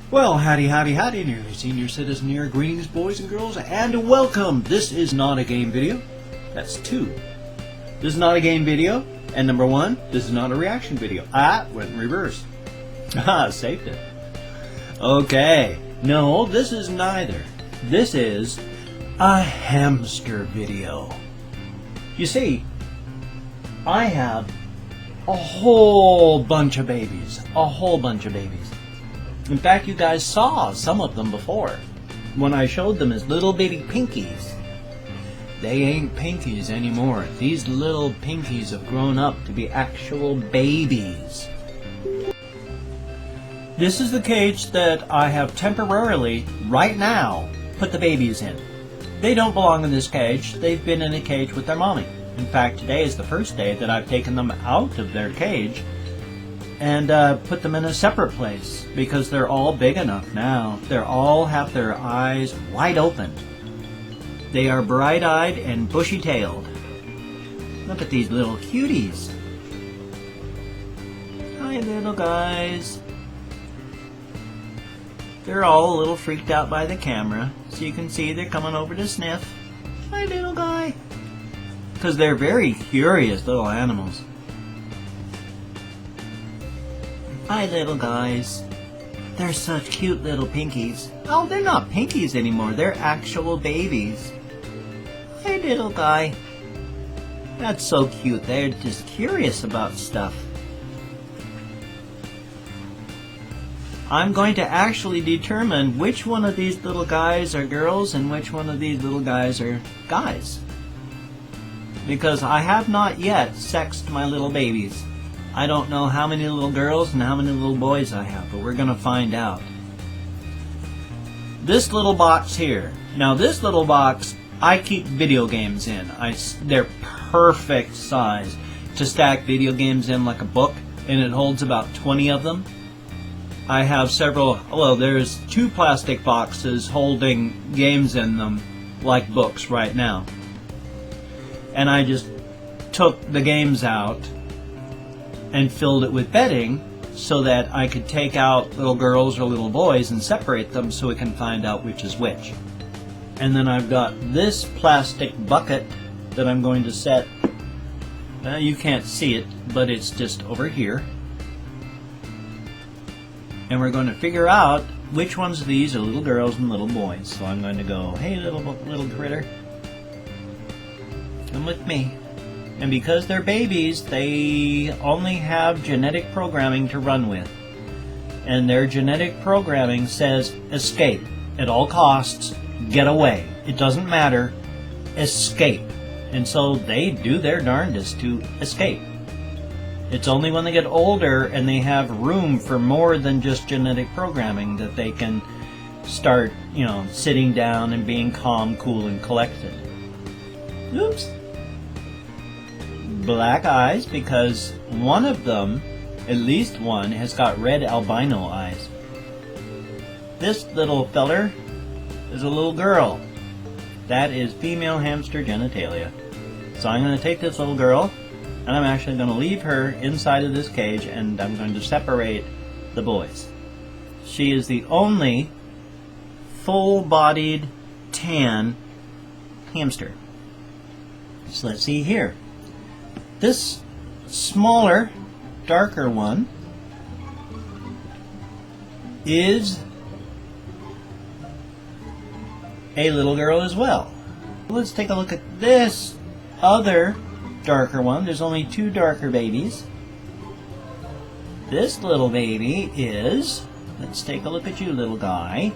Well, howdy, nearly senior citizen here. Greetings, boys and girls, and welcome. This is not a game video. That's two. This is not a game video. And number one, this is not a reaction video. Went in reverse. Saved it. Okay. No, this is neither. This is a hamster video. You see, I have a whole bunch of babies. In fact, you guys saw some of them before when I showed them as little bitty pinkies. They ain't pinkies anymore. These little pinkies have grown up to be actual babies. This is the cage that I have temporarily, right now, put the babies in. They don't belong in this cage. They've been in a cage with their mommy. In fact, today is the first day that I've taken them out of their cage and put them in a separate place because they're all big enough now. They all have their eyes wide open. They are bright-eyed and bushy-tailed. Look at these little cuties. Hi, little guys. They're all a little freaked out by the camera, so you can see they're coming over to sniff. Hi, little guy. Because they're very curious little animals. Hi, little guys. They're such cute little pinkies. Oh, they're not pinkies anymore. They're actual babies. Hi, little guy. That's so cute. They're just curious about stuff. I'm going to actually determine which one of these little guys are girls and which one of these little guys are guys. Because I have not yet sexed my little babies. I don't know how many little girls and how many little boys I have, but we're going to find out. This little box here. Now this little box, I keep video games in. They're perfect size to stack video games in like a book, and it holds about 20 of them. I have several, well, there's 2 plastic boxes holding games in them like books right now. And I just took the games out and filled it with bedding so that I could take out little girls or little boys and separate them so we can find out which is which. And then I've got this plastic bucket that I'm going to set. You can't see it, but it's just over here. And we're going to figure out which ones of these are little girls and little boys. So I'm going to go, hey little critter, come with me. And because they're babies, they only have genetic programming to run with. And their genetic programming says, escape. At all costs, get away. It doesn't matter, escape. And so they do their darndest to escape. It's only when they get older and they have room for more than just genetic programming that they can start, sitting down and being calm, cool, and collected. Oops. Black eyes, because one of them, at least one, has got red albino eyes. This little feller is a little girl. That is female hamster genitalia. So I'm going to take this little girl and I'm actually going to leave her inside of this cage and I'm going to separate the boys. She is the only full-bodied tan hamster. So let's see here. This smaller, darker one is a little girl as well. Let's take a look at this other darker one. There's only 2 darker babies. This little baby is, let's take a look at you, little guy.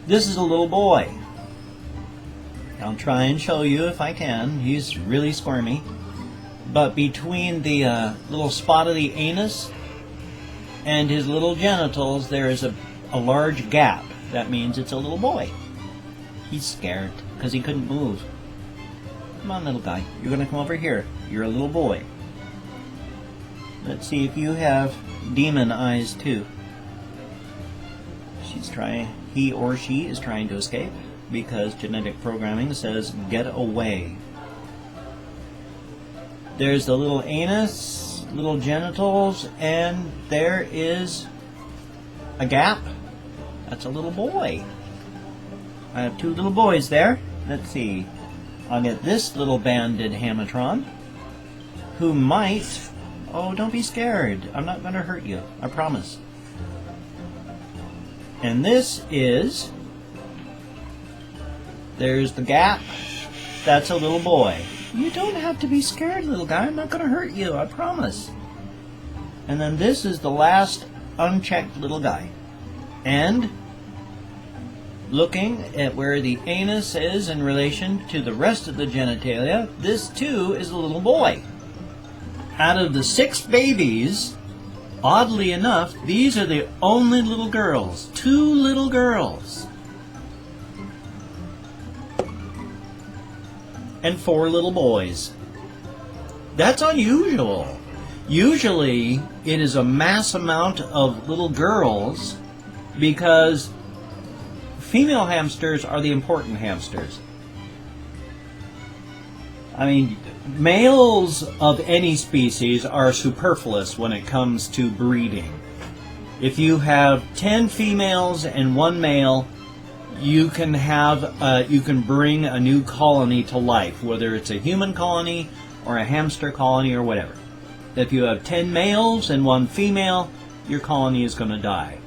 This is a little boy. I'll try and show you if I can. He's really squirmy. But between the little spot of the anus and his little genitals, there is a large gap. That means it's a little boy. He's scared because he couldn't move. Come on, little guy. You're going to come over here. You're a little boy. Let's see if you have demon eyes too. He or she is trying to escape because genetic programming says get away. There's the little anus little genitals, and there is a gap. That's a little boy. I have 2 little boys there. Let's see. I'll get this little banded Hamatron, who might... Oh, don't be scared. I'm not going to hurt you. I promise. And this is... There's the gap. That's a little boy. You don't have to be scared, little guy. I'm not going to hurt you. I promise. And then this is the last unchecked little guy. And looking at where the anus is in relation to the rest of the genitalia, this too is a little boy. Out of the 6 babies, oddly enough, these are the only little girls. 2 little girls. And 4 little boys. That's unusual. Usually, it is a mass amount of little girls because female hamsters are the important hamsters. I mean, males of any species are superfluous when it comes to breeding. If you have 10 females and 1 male, you can bring a new colony to life, whether it's a human colony or a hamster colony or whatever. If you have 10 males and 1 female, your colony is going to die.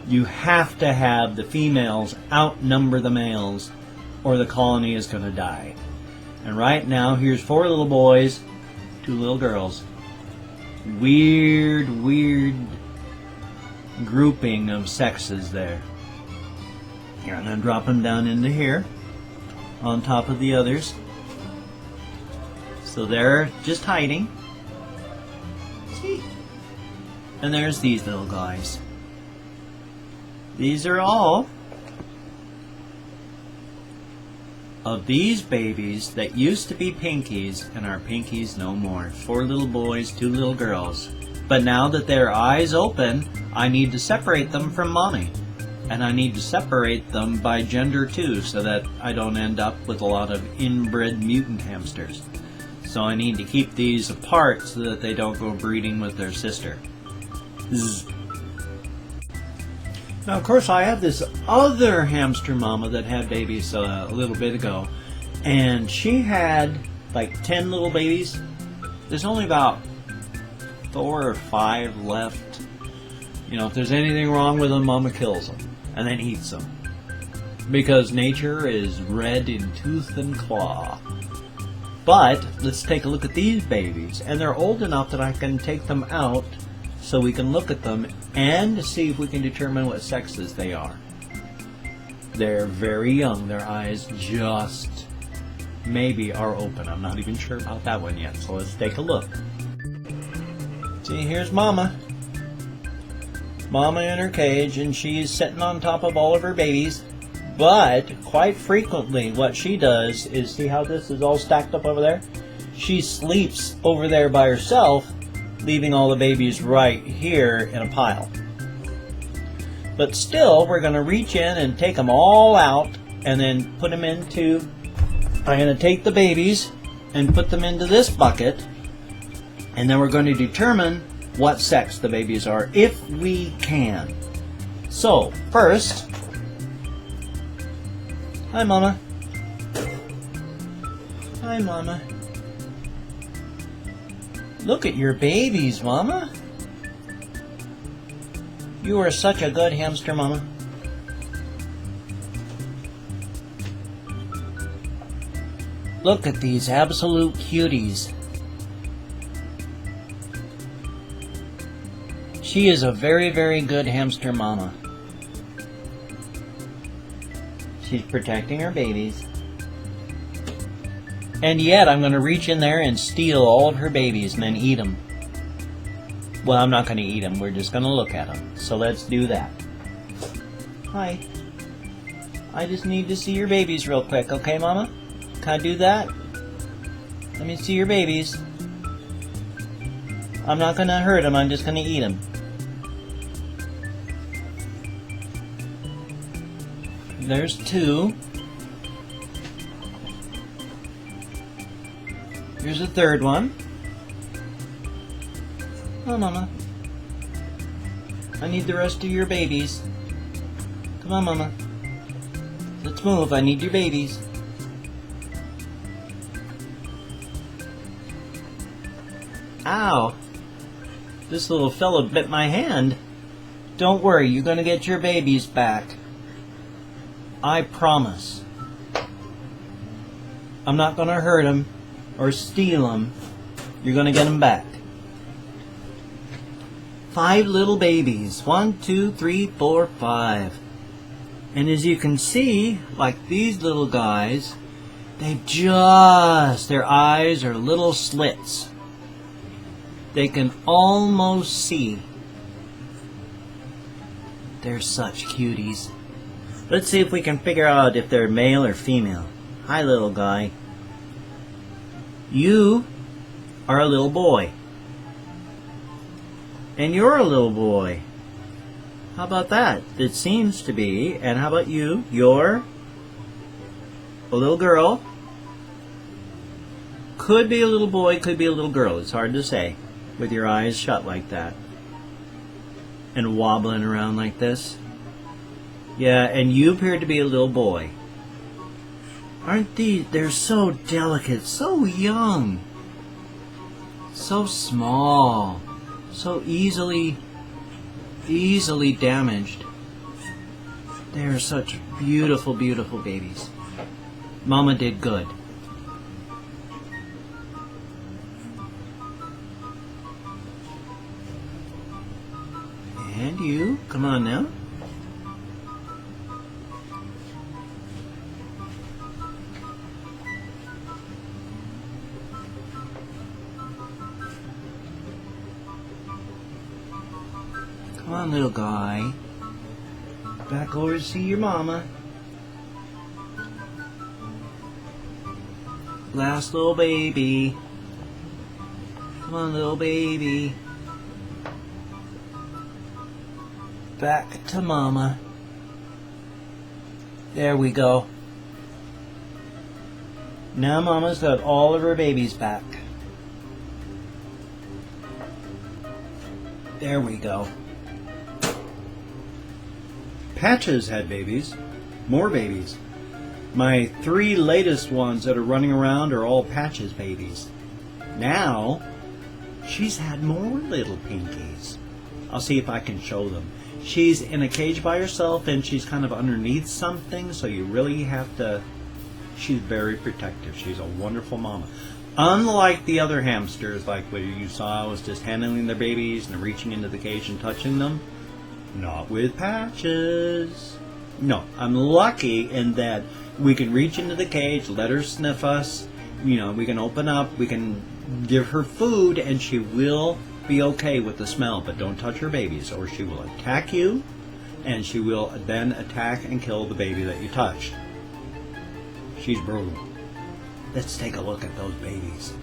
You have to have the females outnumber the males or the colony is going to die. And right now, here's 4 little boys, 2 little girls. Weird grouping of sexes there. Here, I'm going to drop them down into here, on top of the others. So they're just hiding. See? And there's these little guys. These are all of these babies that used to be pinkies and are pinkies no more. 4 little boys, 2 little girls. But now that their eyes open, I need to separate them from mommy. And I need to separate them by gender too, so that I don't end up with a lot of inbred mutant hamsters. So I need to keep these apart so that they don't go breeding with their sister. Zzz. Now, of course, I have this other hamster mama that had babies a little bit ago, and she had like 10 little babies. There's only about 4 or 5 left. You know, if there's anything wrong with them, mama kills them and then eats them, because nature is red in tooth and claw. But let's take a look at these babies, and they're old enough that I can take them out so we can look at them and see if we can determine what sexes they are. They're very young. Their eyes just maybe are open. I'm not even sure about that one yet, so let's take a look. See, here's Mama. Mama in her cage, and she's sitting on top of all of her babies. But quite frequently what she does is, see how this is all stacked up over there? She sleeps over there by herself, leaving all the babies right here in a pile. But still, we're going to reach in and take them all out and then put them into... I'm going to take the babies and put them into this bucket, and then we're going to determine what sex the babies are, if we can. So, first... Hi, Mama. Hi, Mama. Look at your babies, Mama. You are such a good hamster, Mama. Look at these absolute cuties. She is a very, very good hamster mama. She's protecting her babies. And yet, I'm going to reach in there and steal all of her babies and then eat them. Well, I'm not going to eat them. We're just going to look at them. So let's do that. Hi. I just need to see your babies real quick. Okay, Mama? Can I do that? Let me see your babies. I'm not going to hurt them. I'm just going to eat them. There's 2. Here's a third one. Come on, Mama. I need the rest of your babies. Come on, Mama. Let's move. I need your babies. Ow. This little fella bit my hand. Don't worry, you're going to get your babies back. I promise. I'm not going to hurt them or steal them. You're going to get them back. 5 little babies. 1, 2, 3, 4, 5. And as you can see, like these little guys, their eyes are little slits. They can almost see. They're such cuties. Let's see if we can figure out if they're male or female. Hi, little guy. You are a little boy. And you're a little boy. How about that? It seems to be. And how about you? You're a little girl. Could be a little boy, could be a little girl. It's hard to say with your eyes shut like that. And wobbling around like this. Yeah, and you appear to be a little boy. Aren't these? They're so delicate, so young. So small. So easily damaged. They're such beautiful, beautiful babies. Mama did good. And you, come on now. Come on, little guy. Back over to see your mama. Last little baby. Come on, little baby. Back to mama. There we go. Now mama's got all of her babies back. There we go. Patches had babies. More babies. My 3 latest ones that are running around are all Patches babies. Now, she's had more little pinkies. I'll see if I can show them. She's in a cage by herself and she's kind of underneath something, so you really have to... She's very protective. She's a wonderful mama. Unlike the other hamsters, like where you saw I was just handling their babies and reaching into the cage and touching them. Not with Patches. No, I'm lucky in that we can reach into the cage, let her sniff us, you know, we can open up, we can give her food, and she will be okay with the smell, but don't touch her babies or she will attack you, and she will then attack and kill the baby that you touched. She's brutal. Let's take a look at those babies.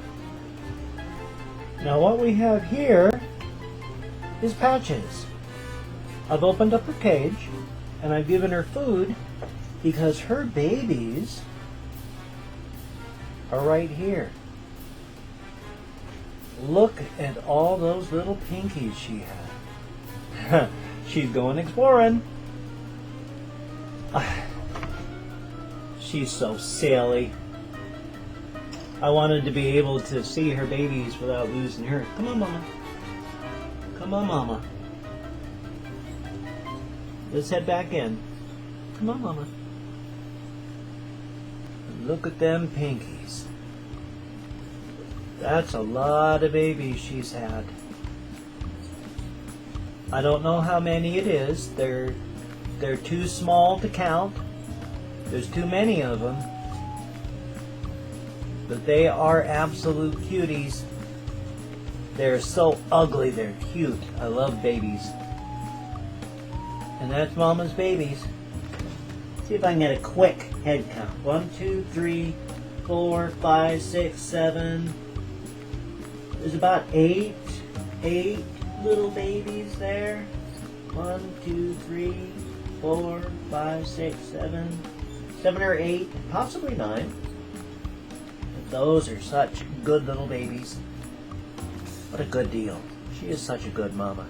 Now what we have here is Patches. I've opened up her cage and I've given her food because her babies are right here. Look at all those little pinkies she had. She's going exploring. She's so silly. I wanted to be able to see her babies without losing her. Come on, Mama. Come on, Mama. Let's head back in. Come on, Mama. Look at them pinkies. That's a lot of babies she's had. I don't know how many it is. They're too small to count. There's too many of them. But they are absolute cuties. They're so ugly, they're cute. I love babies. And that's Mama's babies. See if I can get a quick head count. 1, 2, 3, 4, 5, 6, 7. There's about 8 little babies there. 1, 2, 3, 4, 5, 6, 7. 7 or 8, possibly 9. But those are such good little babies. What a good deal. She is such a good mama.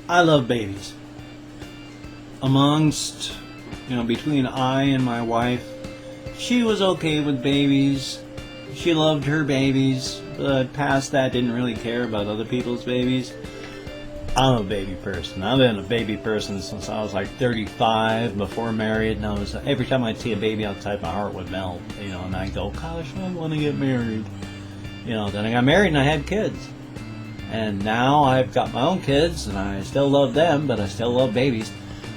I love babies. Amongst, between I and my wife, she was okay with babies. She loved her babies, but past that didn't really care about other people's babies. I'm a baby person. I've been a baby person since I was like 35, before married, and every time I'd see a baby outside, my heart would melt, and I'd go, gosh, I want to get married. Then I got married and I had kids. And now I've got my own kids, and I still love them, but I still love babies.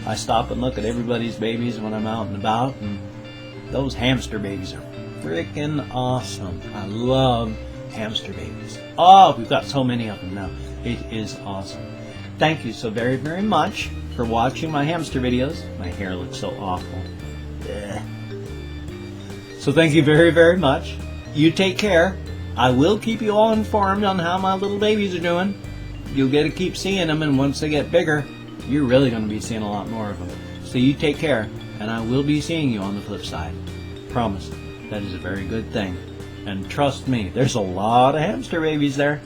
I stop and look at everybody's babies when I'm out and about, and those hamster babies are freaking awesome. I love hamster babies. Oh, we've got so many of them now. It is awesome. Thank you so very, very much for watching my hamster videos. My hair looks so awful. Ugh. So thank you very, very much. You take care. I will keep you all informed on how my little babies are doing. You'll get to keep seeing them, and once they get bigger, you're really going to be seeing a lot more of them. So you take care, and I will be seeing you on the flip side. Promise. That is a very good thing. And trust me, there's a lot of hamster babies there.